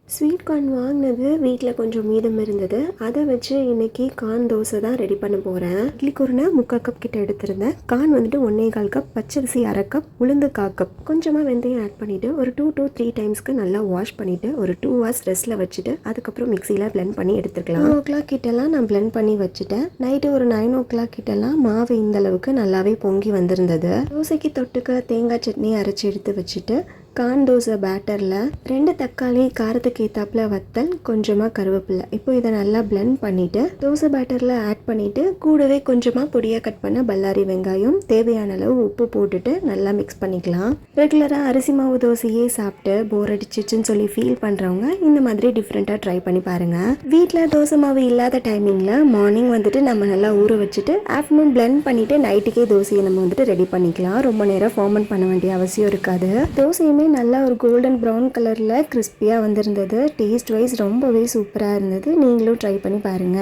Sweet corn வாங்கினது வீட்டில் கொஞ்சம் மீதம் இருந்தது. அதை வச்சு இன்னைக்கு கார்ன் தோசை தான் ரெடி பண்ண போகிறேன். இட்லி குருணை 3/4 கப் கிட்ட எடுத்திருந்தேன். கார்ன் வந்துட்டு 1/4 கப், பச்சரிசி 1/2 கப், உளுந்து 1/4 கப், கொஞ்சமாக வெந்தயம் ஆட் பண்ணிவிட்டு ஒரு 2 to 3 டைம்ஸ்க்கு நல்லா வாஷ் பண்ணிவிட்டு ஒரு 2 hours ரெஸ்ட்டில் வச்சுட்டு அதுக்கப்புறம் மிக்சியில் பிளெண்ட் பண்ணி எடுத்துக்கலாம். 2 o'clock கிட்டலாம் நான் பிளெண்ட் பண்ணி வச்சுட்டேன். நைட்டு ஒரு 9 o'clock கிட்டலாம் மாவு இந்த அளவுக்கு நல்லாவே பொங்கி வந்திருந்தது. தோசைக்கு தொட்டுக்க தேங்காய் சட்னி அரைச்சி எடுத்து வச்சுட்டு கார்ன் தோசை பேட்டரில் 2 தக்காளி, காரத்துக்கு ஏற்றாப்புல வத்தல், கொஞ்சமாக கருவேப்பிலை, இப்போ இதை நல்லா பிளெண்ட் பண்ணிவிட்டு தோசை பேட்டரில் ஆட் பண்ணிவிட்டு கூடவே கொஞ்சமாக பொடியாக கட் பண்ண பல்லாரி வெங்காயம், தேவையான அளவு உப்பு போட்டுட்டு நல்லா மிக்ஸ் பண்ணிக்கலாம். ரெகுலராக அரிசி மாவு தோசையே சாப்பிட்டு போர் அடிச்சிச்சுன்னு சொல்லி ஃபீல் பண்ணுறவங்க இந்த மாதிரி டிஃப்ரெண்ட்டாக ட்ரை பண்ணி பாருங்கள். வீட்டில் தோசை மாவு இல்லாத டைமிங்கில் மார்னிங் வந்துட்டு நம்ம நல்லா ஊற வச்சுட்டு ஆஃப்டர்நூன் பிளெண்ட் பண்ணிவிட்டு நைட்டுக்கே தோசையை நம்ம வந்துட்டு ரெடி பண்ணிக்கலாம். ரொம்ப நேரம் ஃபர்மெண்ட் பண்ண வேண்டிய அவசியம் இருக்காது. தோசையுமே நல்லா ஒரு கோல்டன் ப்ரௌன் கலரில் கிறிஸ்பியாக வந்திருந்தது. டேஸ்ட் வைஸ் ரொம்பவே சூப்பராக இருந்தது. நீங்களும் ட்ரை பண்ணி பாருங்கள்.